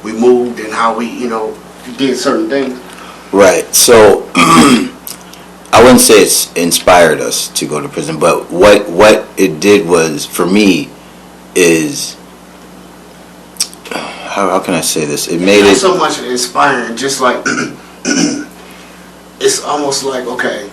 we moved and how we, did certain things. Right. So I wouldn't say it's inspired us to go to prison, but what it did was, for me, is how can I say this? It made it so much inspiring. Just like it's almost like, okay,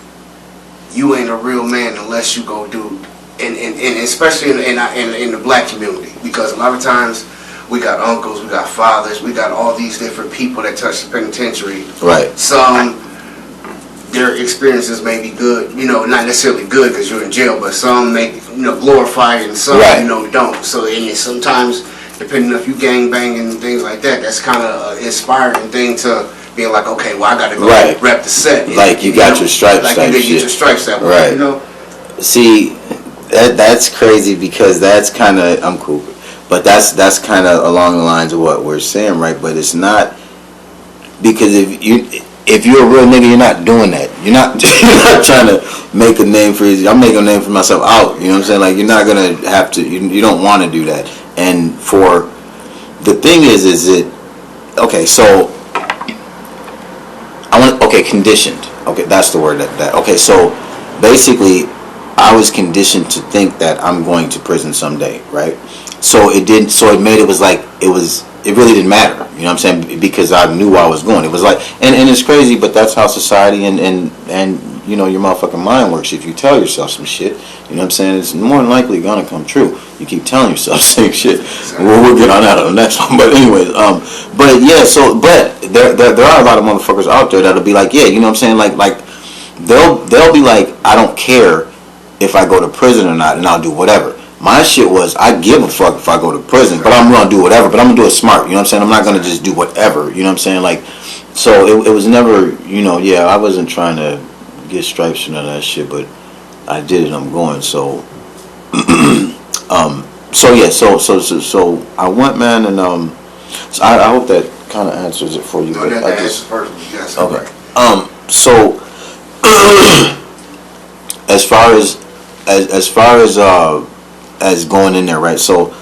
you ain't a real man unless you go do, and especially in the black community, because a lot of times we got uncles, we got fathers, we got all these different people that touch the penitentiary. right. Some, their experiences may be good, not necessarily good because you're in jail, but some may, glorify it, and some, Right. don't. So, and it's sometimes, depending if you gang bang and things like that, that's kind of an inspiring thing to be like, okay, well, I got to go Right. rep the set. Like you got your stripes like type you did shit. get your stripes that way, Right. See, that's crazy because that's kind of, I'm cool, but that's kind of along the lines of what we're saying, right? But it's not, because if you're a real nigga, you're not doing that. You're not trying to make a name for you. I'm making a name for myself out. You know what I'm saying? Like, you're not gonna have to. You don't want to do that. And for the thing is it okay? So conditioned. Okay, that's the word. That okay. So basically, I was conditioned to think that I'm going to prison someday, right? So it didn't. So it made it was like it was. It really didn't matter, you know what I'm saying? Because I knew I was going. It was like, and it's crazy, but that's how society and your motherfucking mind works. If you tell yourself some shit, you know what I'm saying, it's more than likely gonna come true. You keep telling yourself same shit. We'll get on that on the next one. But anyways, but yeah, but there are a lot of motherfuckers out there that'll be like, yeah, you know what I'm saying, like they'll be like, I don't care if I go to prison or not, and I'll do whatever. My shit was, I give a fuck if I go to prison, but I'm gonna do whatever, but I'm gonna do it smart, you know what I'm saying? I'm not gonna just do whatever, you know what I'm saying? Like, so it was never, I wasn't trying to get stripes or none of that shit, but I did it, I'm going, so, so I went, man, and, so I hope that kind of answers it for you. No, that answers perfectly, yes. Okay. So, as going in there, right? So,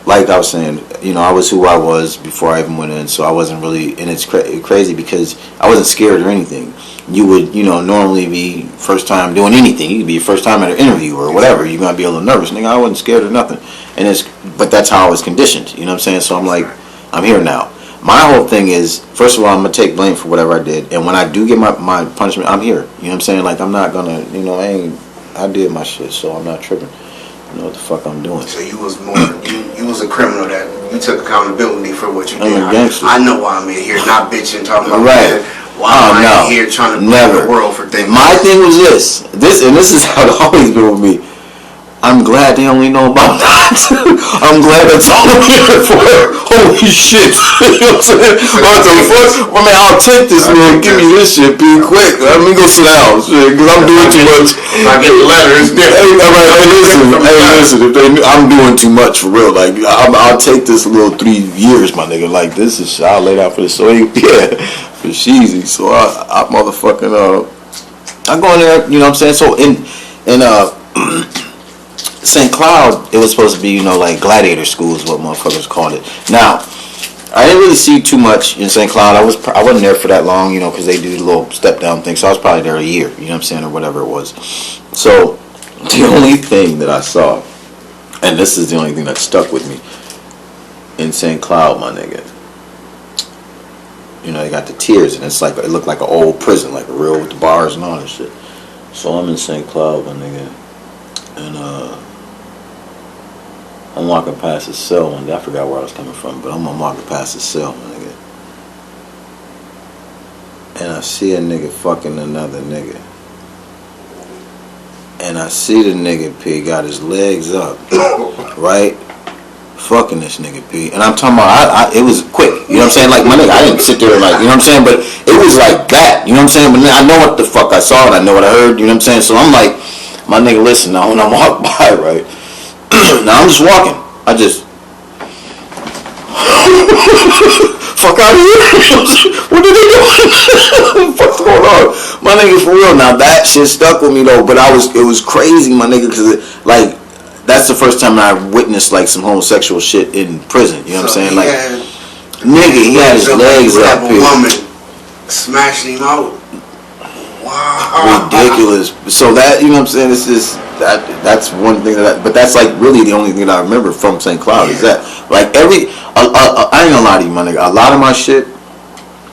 like I was saying, I was who I was before I even went in, so I wasn't really, and it's crazy because I wasn't scared or anything. You would, normally be first time doing anything. You could be your first time at an interview or whatever. You're gonna be a little nervous. Nigga, I wasn't scared or nothing. But that's how I was conditioned. You know what I'm saying? So I'm like, I'm here now. My whole thing is, first of all, I'm gonna take blame for whatever I did, and when I do get my punishment, I'm here. You know what I'm saying? Like, I'm not gonna, I did my shit, so I'm not tripping. I know what the fuck I'm doing. So you was more, you was a criminal that you took accountability for what you did. I'm a gangster. I know why I'm in here, not bitching, talking about right. Why am I in here trying to blame the world for things? My thing was this is how it always been with me. I'm glad they only know about that. I'm glad that's all I'm here for. Holy shit. You know what I'm saying? What the fuck? I mean, I'll take this, man. Give me this shit. Be quick. Let me go sit down. Shit, because I'm doing too much. If I get the letter, it's different. Hey, listen. I'm doing too much for real. Like, I'll take this little 3 years, my nigga. Like, this is, I'll lay down for this. So, yeah, for sheezy. So, I motherfucking, I go in there, you know what I'm saying? So, in St. Cloud, it was supposed to be, like gladiator school is what motherfuckers called it. Now, I didn't really see too much in St. Cloud. I wasn't there for that long, because they do the little step down thing. So I was probably there a year, you know what I'm saying, or whatever it was. So the only thing that I saw, and this is the only thing that stuck with me, in St. Cloud, my nigga, they got the tiers, and it's like, it looked like an old prison, like a real with the bars and all that shit. So I'm in St. Cloud, my nigga, and I'm walking past the cell one day. I forgot where I was coming from, but I'm walking past the cell, my nigga. And I see a nigga fucking another nigga. And I see the nigga P got his legs up, right? Fucking this nigga P. And I'm talking about, it was quick. You know what I'm saying? Like, my nigga, I didn't sit there like, you know what I'm saying? But it was like that. You know what I'm saying? But I know what the fuck I saw and I know what I heard. You know what I'm saying? So I'm like, my nigga, listen, now when I walk by, right? Now I'm just walking. I just fuck out of here. What are they doing? What the fuck's going on? My nigga, for real. Now that shit stuck with me though, but it was crazy, my nigga, because like that's the first time I witnessed like some homosexual shit in prison. You know what I'm saying? Like, Nigga, he had his legs up Have a here. woman smashing him out. Wow. Ridiculous. So that, you know what I'm saying, this is that's one thing but that's like really the only thing that I remember from St. Cloud is that like I ain't gonna lie to you, my nigga, a lot of my shit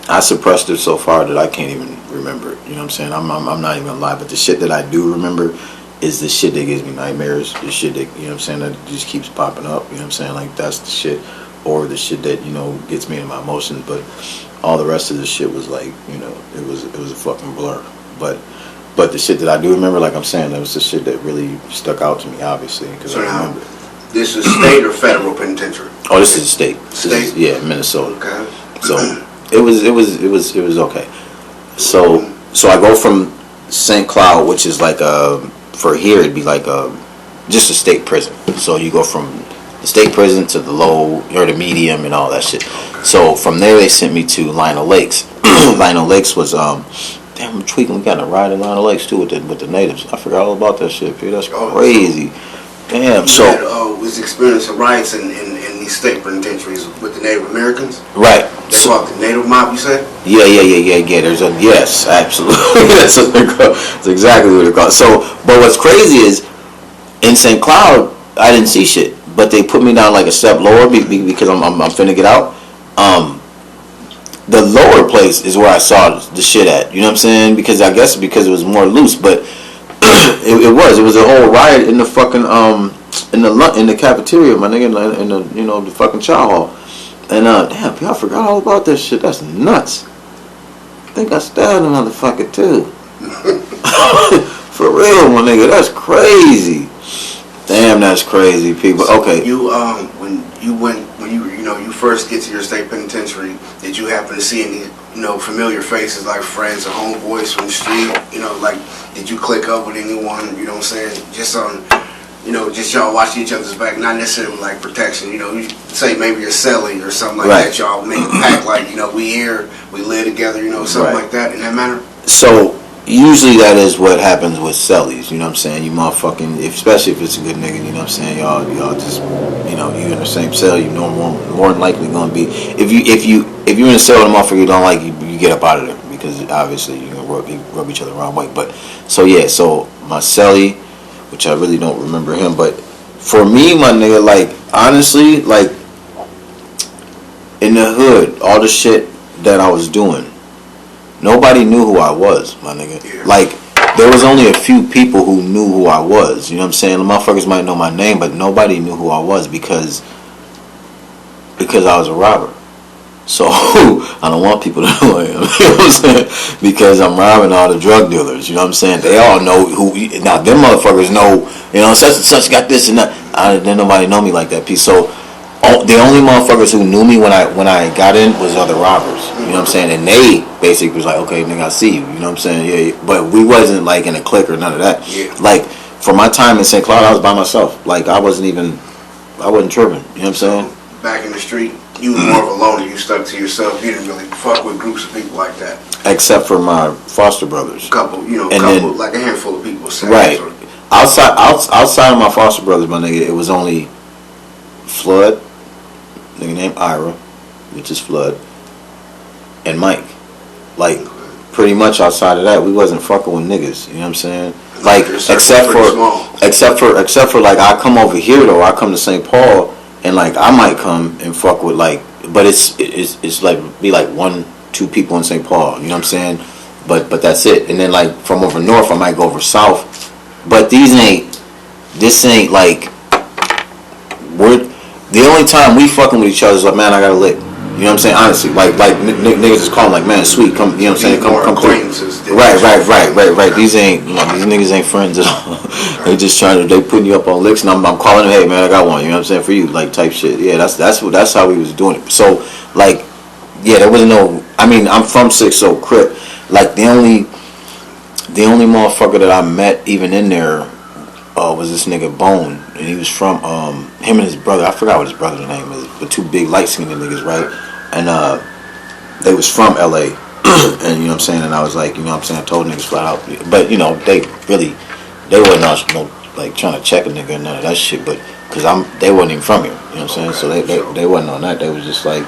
I suppressed it so far that I can't even remember it. You know what I'm saying? I'm not even gonna lie, but the shit that I do remember is the shit that gives me nightmares, the shit that, you know what I'm saying, that just keeps popping up, you know what I'm saying, like that's the shit, or the shit that, you know, gets me in my emotions. But all the rest of the shit was like, you know, it was a fucking blur. But the shit that I do remember, like I'm saying, that was the shit that really stuck out to me, obviously, because So I now, remember. this is state or federal penitentiary? Oh, this is a state. State? Yeah, Minnesota. Okay. So it was okay. So I go from St. Cloud, which is like for here it'd be like just a state prison. So you go from the state prison to the low or the medium and all that shit. So from there they sent me to Lionel Lakes. Lionel Lakes was damn, I'm tweaking. We got a ride in Lionel Lakes too with the natives. I forgot all about that shit, dude. That's crazy. Damn. You So had, was experiencing riots in these state penitentiaries with the Native Americans. right. They called the Native mob, you said? Yeah. There's a yes, absolutely. That's what they're called. That's exactly what they're called. So, but what's crazy is in St. Cloud, I didn't see shit, but they put me down like a step lower because I'm finna get out. The lower place is where I saw the shit at. You know what I'm saying? Because I guess because it was more loose, but it was a whole riot in the fucking in the cafeteria, my nigga, in the you know the fucking chow hall. And damn, I forgot all about that shit. That's nuts. I think I stabbed a motherfucker too. For real, my nigga, that's crazy. Damn, that's crazy, people. So Okay. when you first get to your state penitentiary, did you happen to see any familiar faces like friends or homeboys from the street? Like did you click up with anyone? You know what I'm saying? Just on. Just y'all watching each other's back, not necessarily like protection. You say maybe you're selling or something like that. Y'all make a pact like, we here, we live together, something like that in that manner. So usually that is what happens with cellies. You know what I'm saying? You motherfucking, especially if it's a good nigga. You know what I'm saying? Y'all just, you in the same cell. You know more than likely gonna be. If you're in a cell with a motherfucker you don't like, you get up out of there because obviously you gonna rub each other the wrong way. But so my cellie, which I really don't remember him, but for me, my nigga, like, honestly, like, in the hood, all the shit that I was doing, nobody knew who I was, my nigga. Yeah. Like, there was only a few people who knew who I was, you know what I'm saying? The motherfuckers might know my name, but nobody knew who I was because I was a robber. So, I don't want people to know who I am, you know what I'm saying? Because I'm robbing all the drug dealers, you know what I'm saying? They all know now them motherfuckers know, such and such got this and that. Didn't nobody know me like that piece. So, the only motherfuckers who knew me when I got in was other robbers, you know what I'm saying? And they basically was like, okay, nigga, I see you, you know what I'm saying? Yeah, but we wasn't like in a clique or none of that. Yeah. Like, for my time in St. Cloud, I was by myself. Like, I wasn't tripping, you know what I'm saying? Back in the street, you was more of a loner. You stuck to yourself. You didn't really fuck with groups of people like that. Except for my foster brothers. Like a handful of people. Right. Outside of my foster brothers, my nigga, it was only Flood, nigga named Ira, which is Flood, and Mike. Like, pretty much outside of that, we wasn't fucking with niggas. You know what I'm saying? Like, except for like, I come over here though. I come to St. Paul. And like I might come and fuck with like, but it's like be like 1-2 people in St. Paul, you know what I'm saying? But that's it. And then like from over north, I might go over south. But this ain't like the only time we fucking with each other is like, man, I got a lick. You know what I'm saying? Honestly, like niggas is calling like, man, sweet, come, you know what I'm saying? Come through. Right. These niggas ain't friends at all. They just they putting you up on licks, and I'm calling them, hey man, I got one. You know what I'm saying? For you, like type shit. Yeah, that's how we was doing it. So like, yeah, there wasn't no. I mean, I'm from 6 Crip. Like the only motherfucker that I met even in there was this nigga Bone, and he was from him and his brother. I forgot what his brother's name is, but 2 big light skinned niggas, right? And they was from LA, and you know what I'm saying. And I was like, you know what I'm saying, I told niggas flat out, but they wasn't no like trying to check a nigga or none of that shit, but because they wasn't even from here, you know what I'm saying. So they wasn't on that. They was just like,